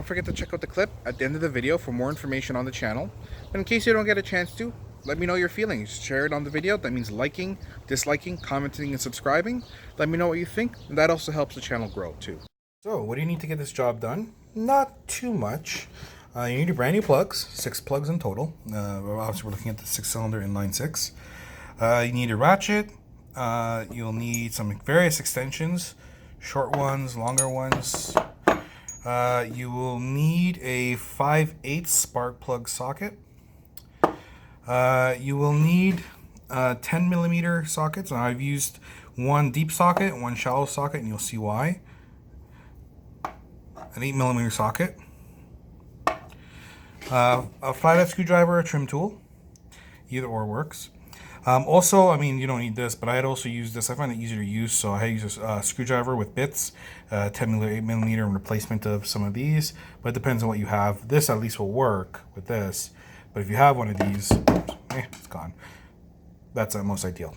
don't forget to check out the clip at the end of the video for more information on the channel. But in case you don't get a chance to, let me know your feelings. Share it on the video. That means liking, disliking, commenting, and subscribing. Let me know what you think, and that also helps the channel grow too. So, what do you need to get this job done? Not too much. You need your brand new plugs, 6 plugs in total. Obviously, we're looking at the 6-cylinder inline 6. You need a ratchet. You'll need some various extensions, short ones, longer ones. You will need a 5/8 spark plug socket. You will need 10mm sockets. I've used one deep socket and one shallow socket, and you'll see why. An 8mm socket. A flathead screwdriver, a trim tool. Either or works. Also, I mean, you don't need this, but I had also used this. I find it easier to use, so I had used a screwdriver with bits, 10mm, 8mm in replacement of some of these, but it depends on what you have. This at least will work with this, but if you have one of these, it's gone. That's most ideal.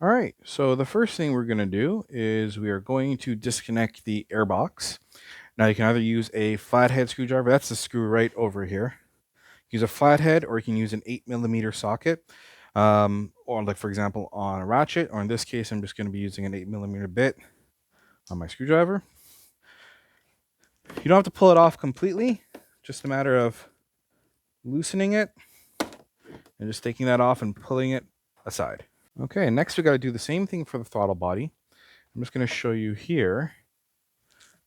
All right, so the first thing we're going to do is we are going to disconnect the airbox. Now you can either use a flathead screwdriver, that's the screw right over here. Use a flathead, or you can use an 8mm socket, or like for example on a ratchet, or in this case I'm just going to be using an 8mm bit on my screwdriver. You don't have to pull it off completely, just a matter of loosening it and just taking that off and pulling it aside. Okay, next we got to do the same thing for the throttle body. I'm just going to show you here,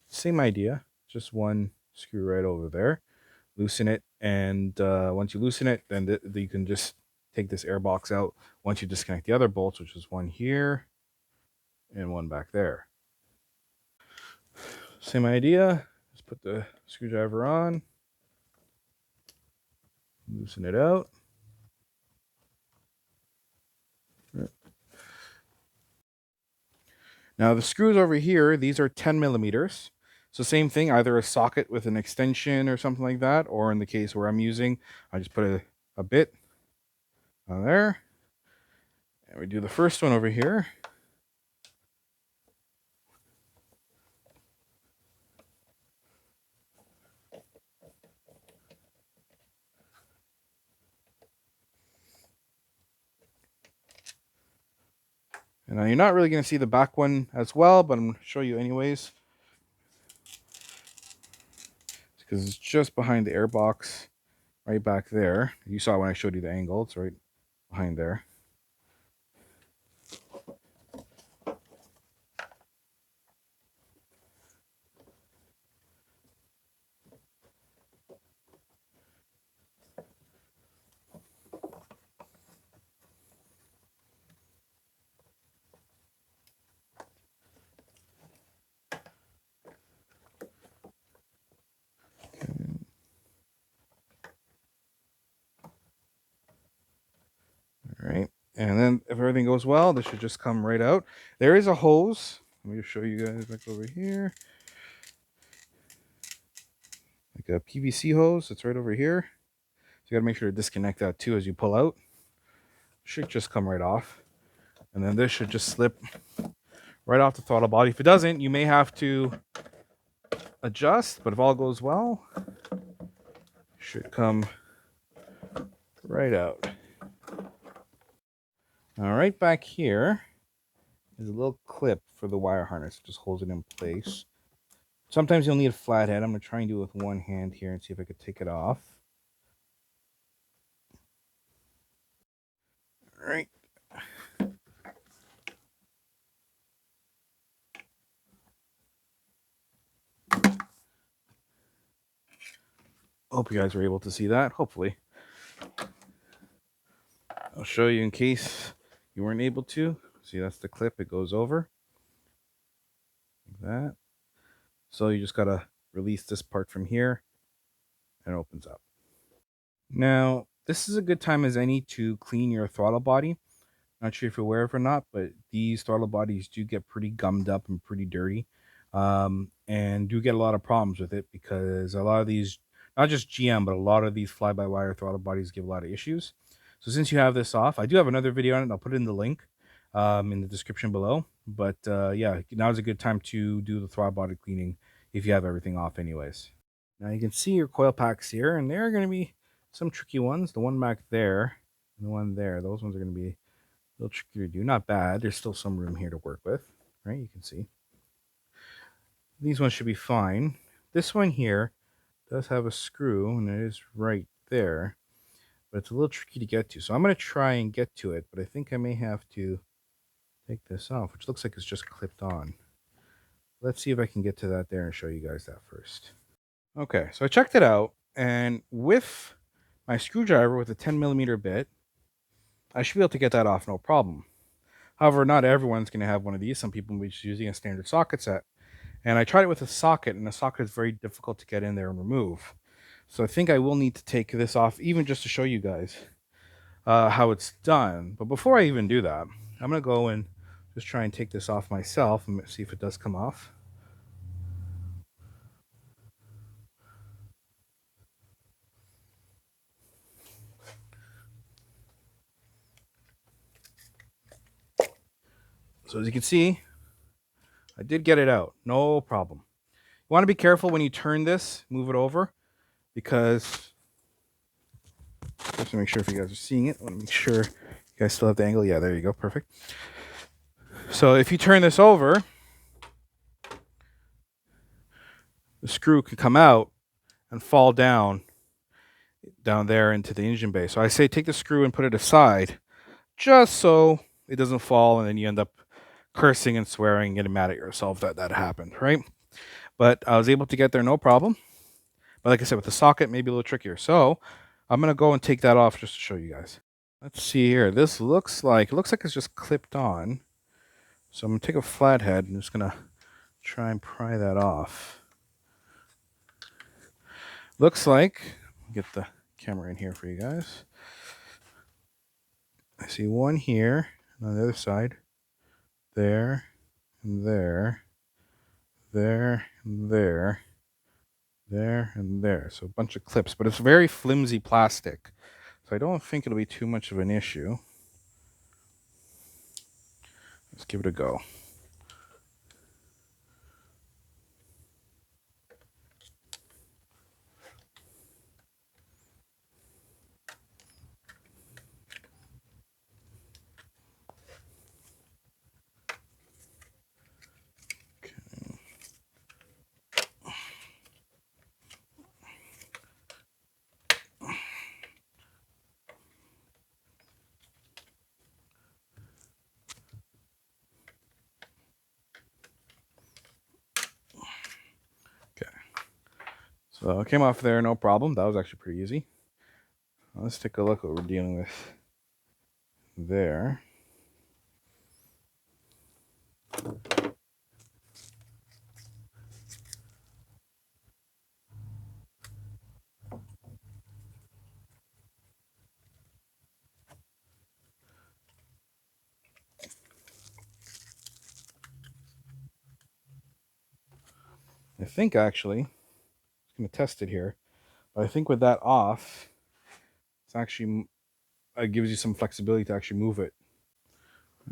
same idea, just one screw right over there. Loosen it, and once you loosen it, then you can just take this air box out once you disconnect the other bolts, which is one here and one back there. Same idea, just put the screwdriver on, loosen it out. Now the screws over here, these are 10mm. So same thing, either a socket with an extension or something like that, or in the case where I'm using, I just put a bit on there. And we do the first one over here. And now you're not really going to see the back one as well, but I'm going to show you anyways. Because it's just behind the airbox, right back there. You saw when I showed you the angle, it's right behind there. All right, and then if everything goes well, this should just come right out. There is a hose. Let me just show you guys back over here. Like a PVC hose, it's right over here. So you gotta make sure to disconnect that too as you pull out. Should just come right off. And then this should just slip right off the throttle body. If it doesn't, you may have to adjust, but if all goes well, it should come right out. All right, back here is a little clip for the wire harness. It just holds it in place. Sometimes you'll need a flathead. I'm going to try and do it with one hand here and see if I could take it off. All right. Hope you guys were able to see that, hopefully. I'll show you in case you weren't able to. See, that's the clip. It goes over like that. So you just got to release this part from here and it opens up. Now, this is a good time as any to clean your throttle body. Not sure if you're aware of it or not, but these throttle bodies do get pretty gummed up and pretty dirty, and do get a lot of problems with it because a lot of these, not just GM, but a lot of these fly-by-wire throttle bodies give a lot of issues. So since you have this off, I do have another video on it. I'll put it in the link in the description below. But yeah, now is a good time to do the throttle body cleaning if you have everything off anyways. Now you can see your coil packs here, and there are going to be some tricky ones. The one back there and the one there, those ones are going to be a little tricky to do. Not bad. There's still some room here to work with, right? You can see. These ones should be fine. This one here does have a screw, and it is right there, but it's a little tricky to get to. So I'm going to try and get to it, but I think I may have to take this off, which looks like it's just clipped on. Let's see if I can get to that there and show you guys that first. Okay, so I checked it out, and with my screwdriver with a 10mm bit, I should be able to get that off no problem. However, not everyone's going to have one of these. Some people will be just using a standard socket set. And I tried it with a socket, and the socket is very difficult to get in there and remove. So I think I will need to take this off, even just to show you guys how it's done. But before I even do that, I'm going to go and just try and take this off myself and see if it does come off. So as you can see, I did get it out. No problem. You want to be careful when you turn this, move it over, because just to make sure if you guys are seeing it, I want to make sure you guys still have the angle. Yeah, there you go. Perfect. So if you turn this over, the screw can come out and fall down there into the engine bay. So I say take the screw and put it aside just so it doesn't fall and then you end up cursing and swearing and getting mad at yourself that happened, right? But I was able to get there no problem. But like I said, with the socket, maybe a little trickier. So I'm going to go and take that off just to show you guys. Let's see here. This looks like it's just clipped on. So I'm going to take a flathead and just going to try and pry that off. Looks like, get the camera in here for you guys. I see one here, and on the other side, there, and there, there, and there, there, and there. So a bunch of clips, but it's very flimsy plastic. So I don't think it'll be too much of an issue. Let's give it a go. So it came off there, no problem. That was actually pretty easy. Let's take a look what we're dealing with there. I think actually, I'm going to test it here, but I think with that off, it's actually, it gives you some flexibility to actually move it.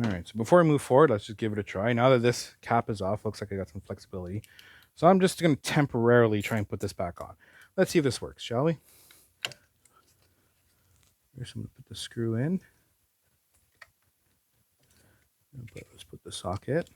All right, so before I move forward, let's just give it a try. Now that this cap is off, looks like I got some flexibility. So I'm just going to temporarily try and put this back on. Let's see if this works, shall we? Here's I'm going to put the screw in. Let's put the socket.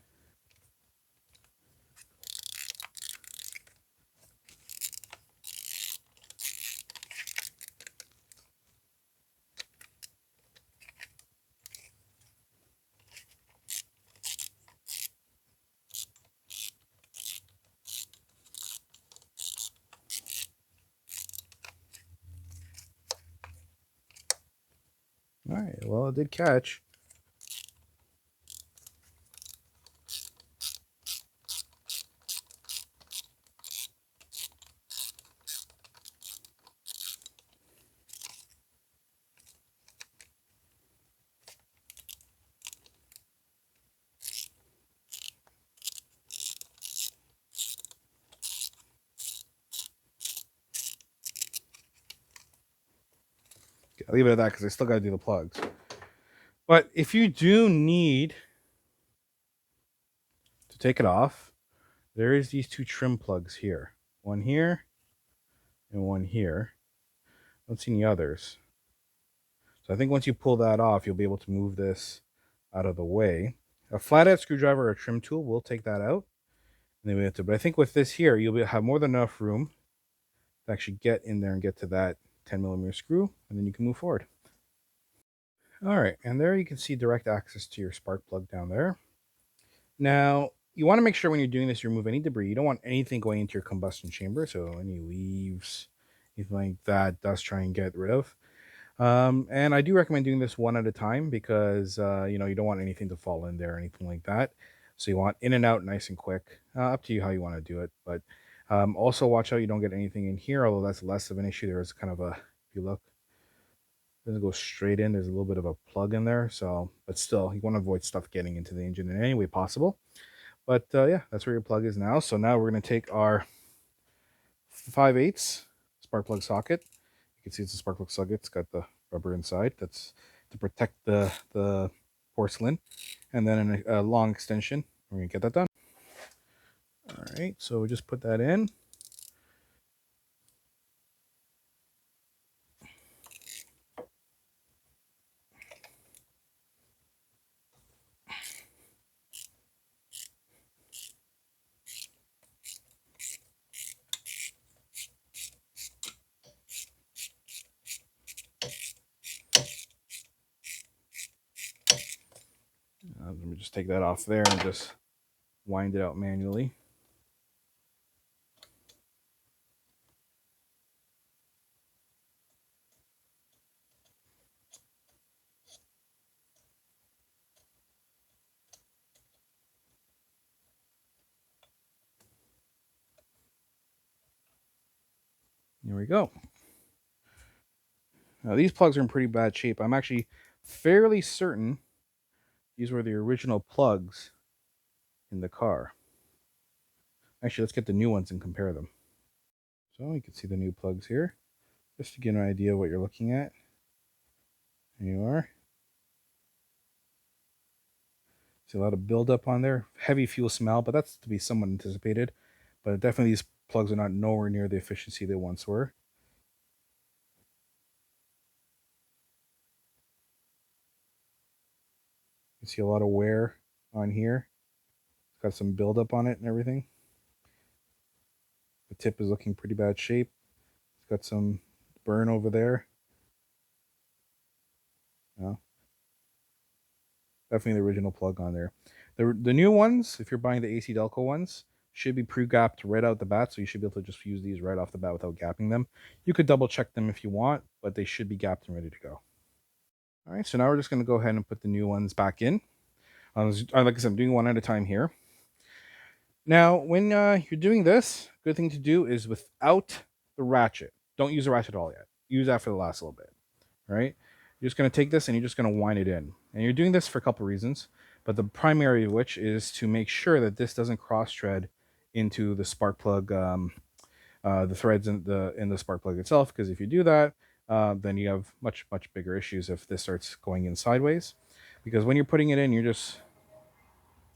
All right, well, it did catch. Okay, I'll leave it at that because I still got to do the plugs. But if you do need to take it off, there is these two trim plugs here. One here and one here. I don't see any others. So I think once you pull that off, you'll be able to move this out of the way. A flathead screwdriver or a trim tool will take that out. And then we have to, but I think with this here, you'll have more than enough room to actually get in there and get to that 10mm screw, and then you can move forward. All right, and there you can see direct access to your spark plug down there. Now, you want to make sure when you're doing this, you remove any debris. You don't want anything going into your combustion chamber, so any leaves, anything like that, dust, try and get rid of. And I do recommend doing this one at a time because, you don't want anything to fall in there or anything like that. So you want in and out nice and quick. Up to you how you want to do it. But also watch out you don't get anything in here, although that's less of an issue. There is kind of a, if you look, it doesn't go straight in. There's a little bit of a plug in there. So, but still, you want to avoid stuff getting into the engine in any way possible. But yeah, that's where your plug is now. So now we're going to take our 5/8 spark plug socket. You can see it's a spark plug socket. It's got the rubber inside. That's to protect the porcelain. And then a long extension. We're going to get that done. All right, so we just put that in. Let me just take that off there and just wind it out manually. Here we go. Now these plugs are in pretty bad shape. I'm actually fairly certain these were the original plugs in the car. Actually, let's get the new ones and compare them. So you can see the new plugs here, just to get an idea of what you're looking at. There you are. See a lot of buildup on there. Heavy fuel smell, but that's to be somewhat anticipated. But definitely these plugs are not nowhere near the efficiency they once were. You see a lot of wear on here. It's got some buildup on it and everything. The tip is looking pretty bad shape. It's got some burn over there. No. Definitely the original plug on there. The new ones, if you're buying the AC Delco ones, should be pre-gapped right out the bat, so you should be able to just use these right off the bat without gapping them. You could double check them if you want, but they should be gapped and ready to go. All right, so now we're just going to go ahead and put the new ones back in. Like I said, I'm doing one at a time here. Now, when you're doing this, good thing to do is without the ratchet. Don't use the ratchet at all yet. Use that for the last little bit. All right? You're just going to take this and you're just going to wind it in. And you're doing this for a couple reasons, but the primary of which is to make sure that this doesn't cross-thread into the spark plug, the threads in the spark plug itself, because if you do that, then you have much bigger issues if this starts going in sideways. Because when you're putting it in, you're just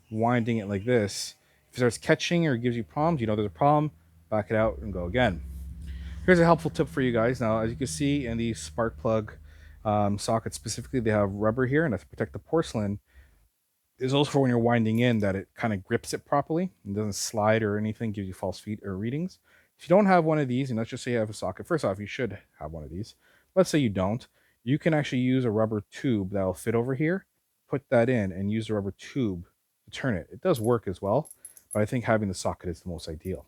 winding it like this. If it starts catching or gives you problems, you know there's a problem, back it out and go again. Here's a helpful tip for you guys. Now, as you can see in these spark plug sockets specifically, they have rubber here, and that's to protect the porcelain. Is also for when you're winding in that it kind of grips it properly and doesn't slide or anything, gives you false feet or readings. If you don't have one of these, and let's just say you have a socket, first off, you should have one of these. Let's say you don't. You can actually use a rubber tube that will fit over here, put that in, and use the rubber tube to turn it. It does work as well, but I think having the socket is the most ideal.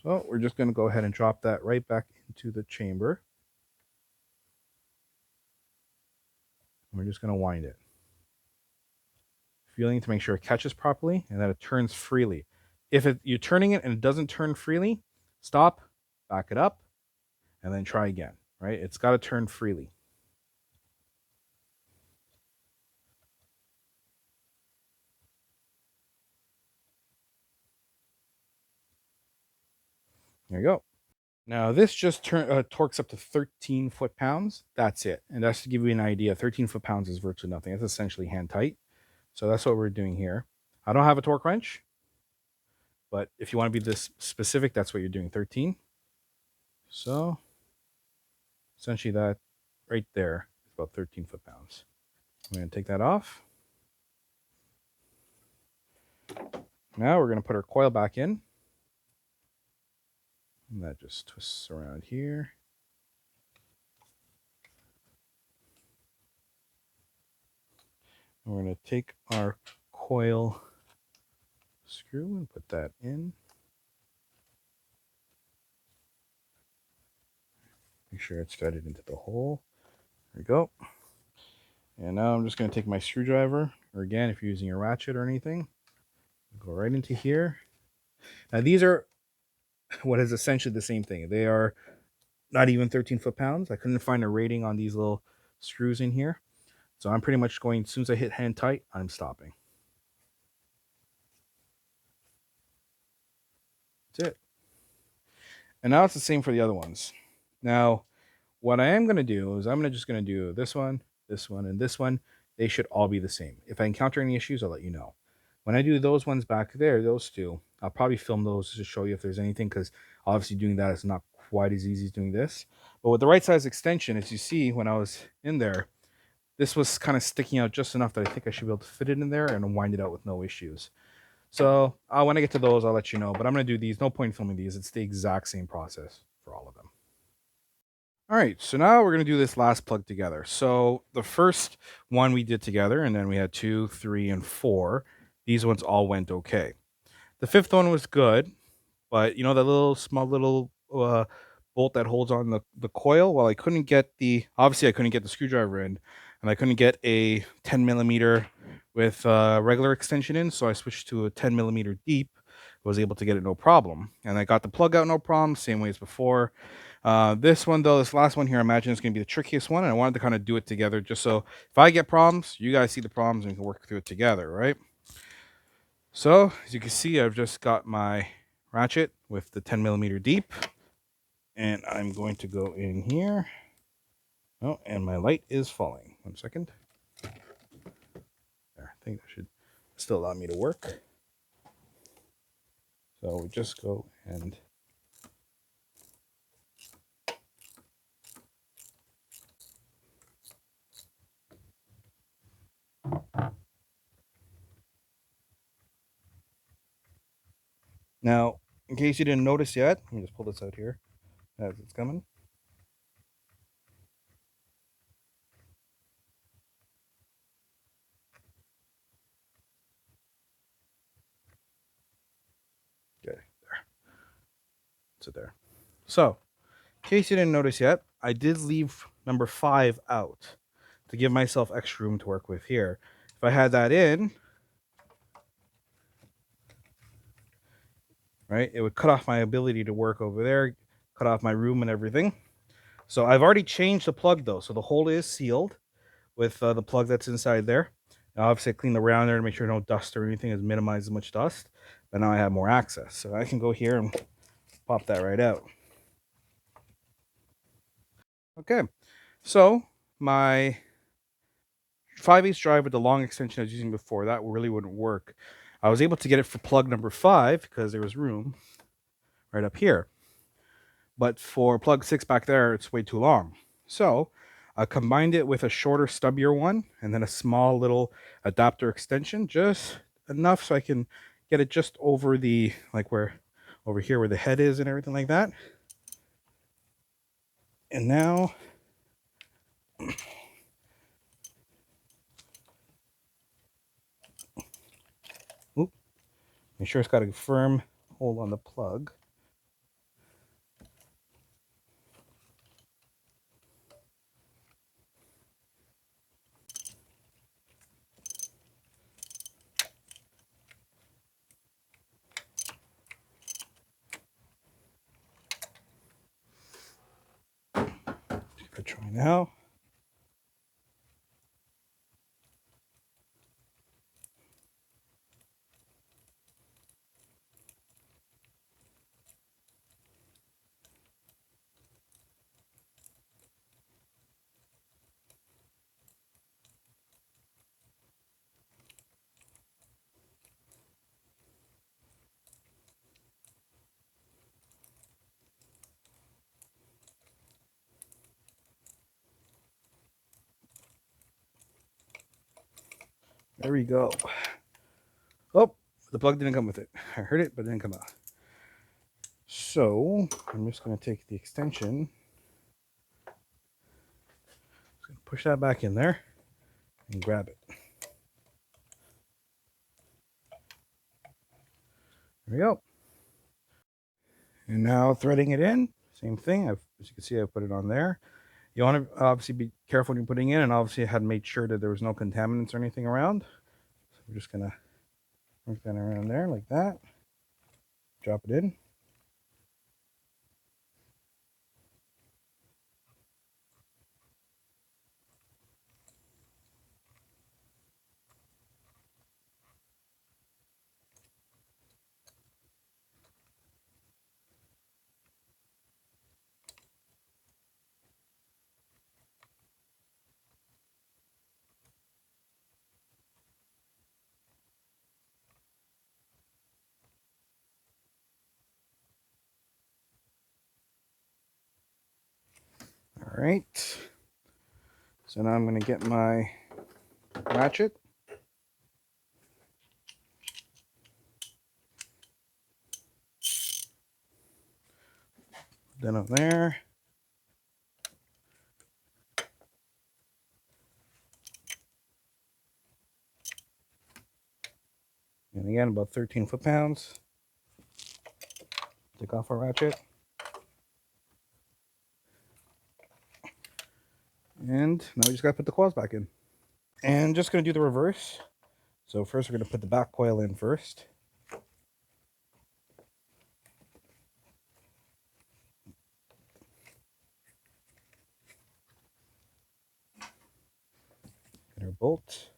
So we're just going to go ahead and drop that right back into the chamber. And we're just going to wind it. Feeling to make sure it catches properly and that it turns freely. If you're turning it and it doesn't turn freely, stop, back it up, and then try again, right? It's got to turn freely. There you go. Now this just torques up to 13 foot-pounds. That's it. And that's to give you an idea. 13 foot-pounds is virtually nothing. It's essentially hand tight. So that's what we're doing here. I don't have a torque wrench, But if you want to be this specific, that's what you're doing, 13. So essentially that right there is about 13 foot-pounds. I'm going to take that off. Now we're going to put our coil back in. And that just twists around here. And we're going to take our coil screw and put that in. Make sure it's threaded into the hole. There we go. And now I'm just going to take my screwdriver, or again, if you're using a ratchet or anything, go right into here. Now these are what is essentially the same thing. They are not even 13 foot-pounds. I couldn't find a rating on these little screws in here. So I'm pretty much going, as soon as I hit hand tight, I'm stopping. That's it. And now it's the same for the other ones. Now, what I am going to do is I'm just going to do this one, and this one. They should all be the same. If I encounter any issues, I'll let you know. When I do those ones back there, those two, I'll probably film those to show you if there's anything, because obviously doing that is not quite as easy as doing this. But with the right size extension, as you see when I was in there, this was kind of sticking out just enough that I think I should be able to fit it in there and wind it out with no issues. So when I get to those, I'll let you know. But I'm going to do these. No point filming these. It's the exact same process for all of them. All right, so now we're going to do this last plug together. So the first one we did together, and then we had 2, 3, and 4. These ones all went okay. The fifth one was good, but you know, that little small little bolt that holds on the coil, well, I couldn't get obviously I couldn't get the screwdriver in, and I couldn't get a 10 millimeter with regular extension in, so I switched to a 10 millimeter deep. Was able to get it no problem, and I got the plug out no problem, same way as before. This one though, this last one here, I imagine is going to be the trickiest one, and I wanted to kind of do it together just so if I get problems, you guys see the problems and we can work through it together, right? So as you can see, I've just got my ratchet with the 10 millimeter deep, and I'm going to go in here. Oh, and my light is falling. 1 second. There, I think that should still allow me to work. So we just go and now, in case you didn't notice yet, let me just pull this out here as it's coming. Okay, there. So there. So, in case you didn't notice yet, I did leave number 5 out to give myself extra room to work with here. If I had that in, right, it would cut off my ability to work over there, cut off my room and everything. So I've already changed the plug though, so the hole is sealed with the plug that's inside there. Now, obviously, I cleaned the rounder to make sure no dust or anything has minimized as much dust. But now I have more access, so I can go here and pop that right out. Okay, so my 5/8 drive with the long extension I was using before, that really wouldn't work. I was able to get it for plug number 5 because there was room right up here. But for plug 6 back there, it's way too long. So I combined it with a shorter, stubbier one, and then a small little adapter extension, just enough so I can get it just over the, like where, over here where the head is and everything like that. And now, oop, make sure it's got a firm hold on the plug. Give it a try now. There we go. Oh, the plug didn't come with it. I heard it, but it didn't come out. So I'm just going to take the extension. Just going to push that back in there and grab it. There we go. And now threading it in, same thing. As you can see, I put it on there. You want to obviously be careful when you're putting in, and obviously I had made sure that there was no contaminants or anything around. So we're just going to work that around there like that. Drop it in. All right. So now I'm going to get my ratchet. Then up there. And again, about 13 foot-pounds. Take off our ratchet. And now we just got to put the coils back in. And just going to do the reverse. So first we're going to put the back coil in first. Get our bolt.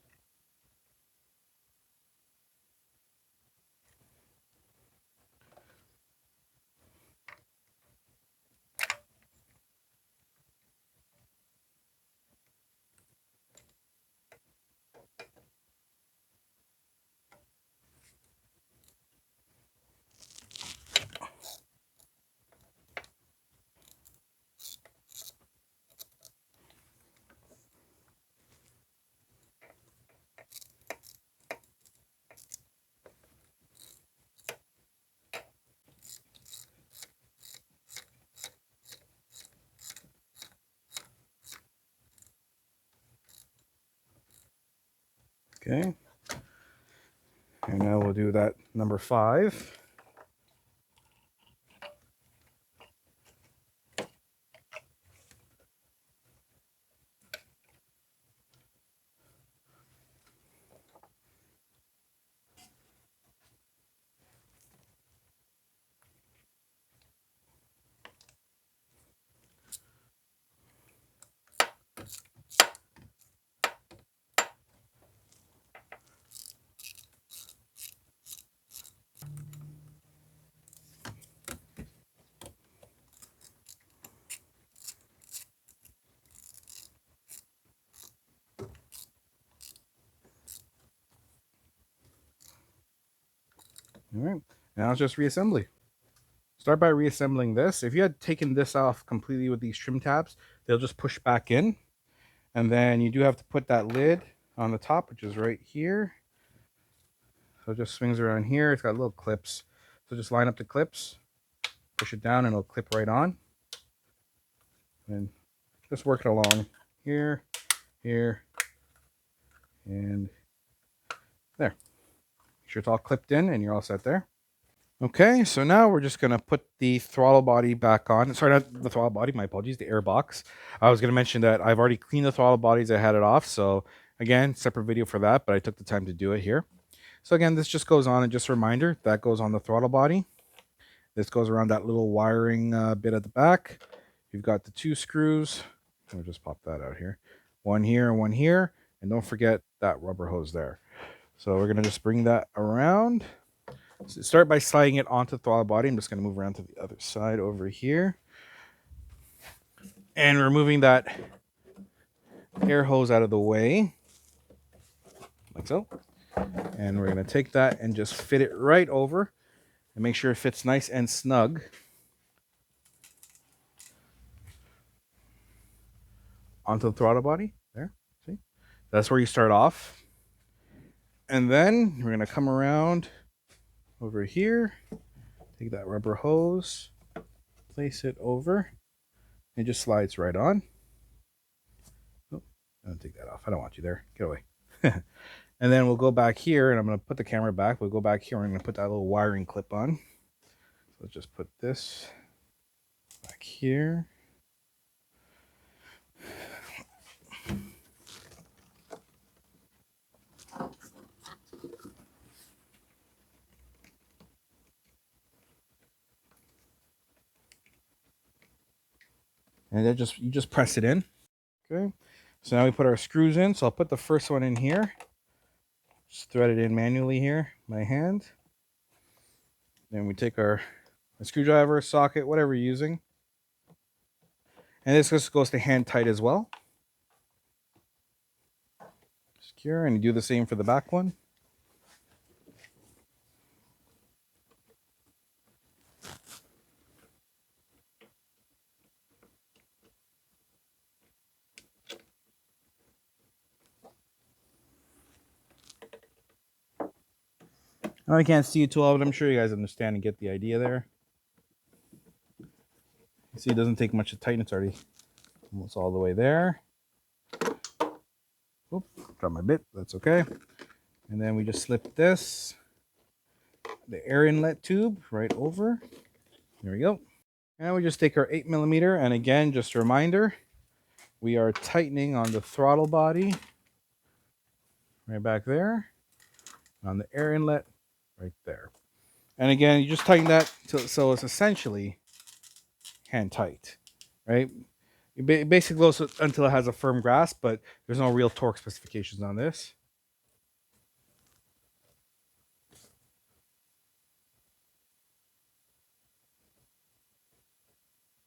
Okay. And now we'll do that number 5. All right. Now it's just reassembly. Start by reassembling this. If you had taken this off completely with these trim tabs, they'll just push back in. And then you do have to put that lid on the top, which is right here. So it just swings around here. It's got little clips. So just line up the clips, push it down, and it'll clip right on. And just work it along here, here, and there. Make sure it's all clipped in and you're all set there. Okay, so now we're just going to put the throttle body back on. Sorry, not the throttle body, my apologies, the air box. I was going to mention that I've already cleaned the throttle bodies. I had it off. So again, separate video for that, but I took the time to do it here. So again, this just goes on, and just a reminder, that goes on the throttle body. This goes around that little wiring bit at the back. You've got the 2 screws. I'll just pop that out here. One here and one here. And don't forget that rubber hose there. So we're going to just bring that around. So start by sliding it onto the throttle body. I'm just going to move around to the other side over here. And removing that air hose out of the way. Like so. And we're going to take that and just fit it right over. And make sure it fits nice and snug. Onto the throttle body. There. See? That's where you start off. And then we're going to come around over here, take that rubber hose, place it over. It just slides right on. Oh, don't take that off. I don't want you there. Get away. And then we'll go back here, and I'm going to put the camera back. We'll go back here, and I'm going to put that little wiring clip on. So let's just put this back here. And then you just press it in. Okay. So now we put our screws in. So I'll put the first one in here. Just thread it in manually here, my hand. Then we take our screwdriver, socket, whatever you're using. And this just goes to hand tight as well. Secure, and you do the same for the back one. I can't see it too well, but I'm sure you guys understand and get the idea there. You see, it doesn't take much to tighten. It's already almost all the way there. Oop, drop my bit. That's okay. And then we just slip this, the air inlet tube, right over. There we go. And we just take our 8mm, and again, just a reminder, we are tightening on the throttle body, right back there, on the air inlet, right there. And again, you just tighten that so it's essentially hand tight, right? It basically goes until it has a firm grasp, but there's no real torque specifications on this.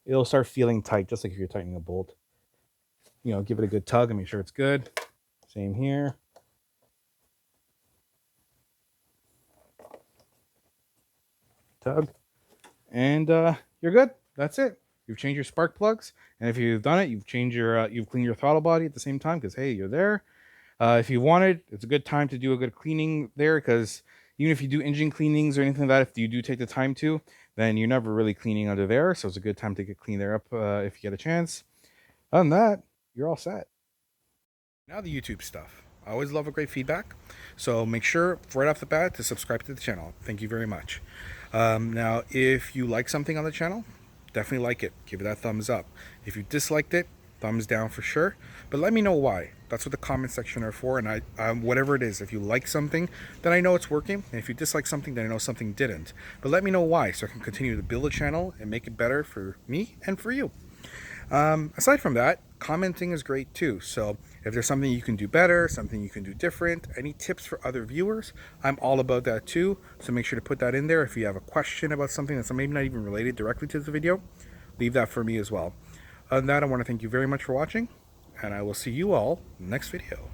It'll start feeling tight, just like if you're tightening a bolt. You know, give it a good tug and make sure it's good. Same here. Tug. And you're good. That's it. You've changed your spark plugs. And if you've done it, you've changed your, you've cleaned your throttle body at the same time because, hey, you're there. If you wanted, it's a good time to do a good cleaning there because even if you do engine cleanings or anything like that, if you do take the time to, then you're never really cleaning under there. So it's a good time to get clean there up if you get a chance. Other than that, you're all set. Now the YouTube stuff. I always love a great feedback. So make sure right off the bat to subscribe to the channel. Thank you very much. Now, if you like something on the channel, definitely like it. Give it that thumbs up. If you disliked it, thumbs down for sure. But let me know why. That's what the comment section are for. And whatever it is, if you like something, then I know it's working. And if you dislike something, then I know something didn't. But let me know why, so I can continue to build a channel and make it better for me and for you. Aside from that, commenting is great too. So if there's something you can do better, something you can do different, any tips for other viewers, I'm all about that too. So make sure to put that in there. If you have a question about something that's maybe not even related directly to the video, leave that for me as well. Other than that, I want to thank you very much for watching, and I will see you all next video.